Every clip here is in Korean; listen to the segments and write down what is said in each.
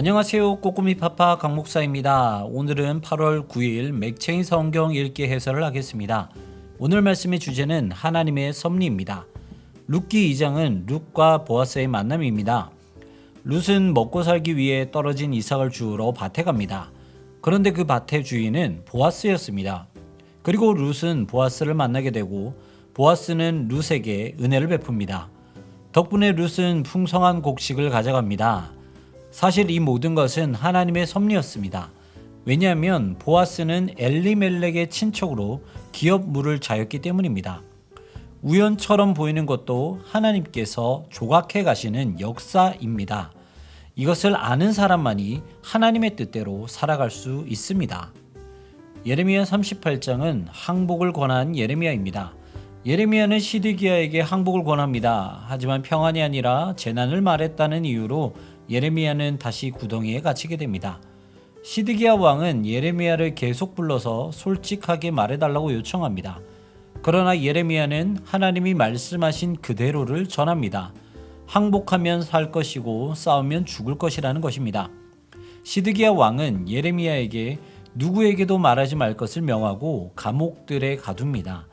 안녕하세요. 꼬꼬미 파파 강 목사입니다. 오늘은 8월 9일 맥체인 성경 읽기 해설을 하겠습니다. 오늘 말씀의 주제는 하나님의 섭리입니다. 룻기 2장은 룻과 보아스의 만남입니다. 룻은 먹고 살기 위해 떨어진 이삭을 주우러 밭에 갑니다. 그런데 그 밭의 주인은 보아스였습니다. 그리고 룻은 보아스를 만나게 되고 보아스는 룻에게 은혜를 베풉니다. 덕분에 룻은 풍성한 곡식을 가져갑니다. 사실 이 모든 것은 하나님의 섭리였습니다. 왜냐하면 보아스는 엘리멜렉의 친척으로 기업 물을 자였기 때문입니다. 우연처럼 보이는 것도 하나님께서 조각해 가시는 역사입니다. 이것을 아는 사람만이 하나님의 뜻대로 살아갈 수 있습니다. 예레미야 38장은 항복을 권한 예레미야입니다. 예레미야는 시드기야에게 항복을 권합니다. 하지만 평안이 아니라 재난을 말했다는 이유로 예레미야는 다시 구덩이에 갇히게 됩니다. 시드기야 왕은 예레미야를 계속 불러서 솔직하게 말해달라고 요청합니다. 그러나 예레미야는 하나님이 말씀하신 그대로를 전합니다. 항복하면 살 것이고 싸우면 죽을 것이라는 것입니다. 시드기야 왕은 예레미야에게 누구에게도 말하지 말 것을 명하고 감옥들에 가둡니다.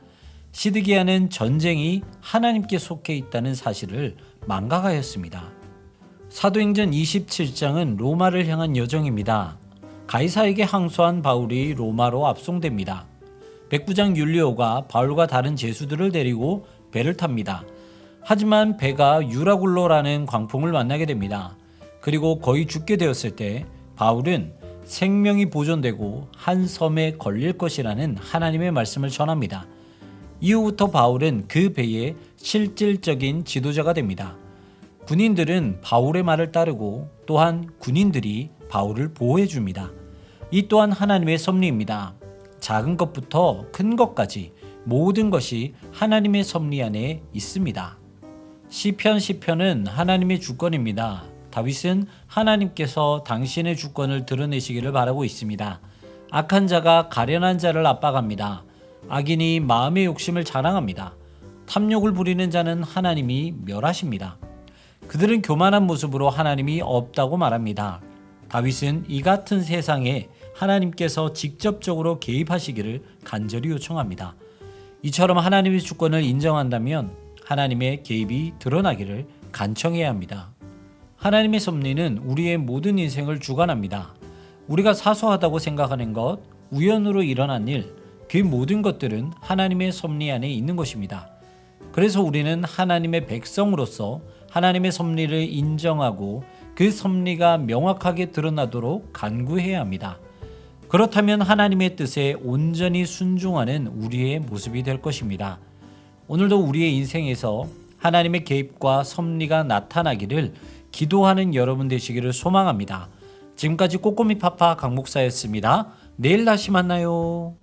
시드기야는 전쟁이 하나님께 속해 있다는 사실을 망각하였습니다. 사도행전 27장은 로마를 향한 여정입니다. 가이사에게 항소한 바울이 로마로 압송됩니다. 백부장 율리오가 바울과 다른 제수들을 데리고 배를 탑니다. 하지만 배가 유라굴로라는 광풍을 만나게 됩니다. 그리고 거의 죽게 되었을 때 바울은 생명이 보존되고 한 섬에 걸릴 것이라는 하나님의 말씀을 전합니다. 이후부터 바울은 그 배의 실질적인 지도자가 됩니다. 군인들은 바울의 말을 따르고 또한 군인들이 바울을 보호해 줍니다. 이 또한 하나님의 섭리입니다. 작은 것부터 큰 것까지 모든 것이 하나님의 섭리 안에 있습니다. 시편은 하나님의 주권입니다. 다윗은 하나님께서 당신의 주권을 드러내시기를 바라고 있습니다. 악한 자가 가련한 자를 압박합니다. 악인이 마음의 욕심을 자랑합니다. 탐욕을 부리는 자는 하나님이 멸하십니다. 그들은 교만한 모습으로 하나님이 없다고 말합니다. 다윗은 이 같은 세상에 하나님께서 직접적으로 개입하시기를 간절히 요청합니다. 이처럼 하나님의 주권을 인정한다면 하나님의 개입이 드러나기를 간청해야 합니다. 하나님의 섭리는 우리의 모든 인생을 주관합니다. 우리가 사소하다고 생각하는 것, 우연으로 일어난 일, 그 모든 것들은 하나님의 섭리 안에 있는 것입니다. 그래서 우리는 하나님의 백성으로서 하나님의 섭리를 인정하고 그 섭리가 명확하게 드러나도록 간구해야 합니다. 그렇다면 하나님의 뜻에 온전히 순종하는 우리의 모습이 될 것입니다. 오늘도 우리의 인생에서 하나님의 개입과 섭리가 나타나기를 기도하는 여러분 되시기를 소망합니다. 지금까지 꼬꼬미 파파 강 목사였습니다. 내일 다시 만나요.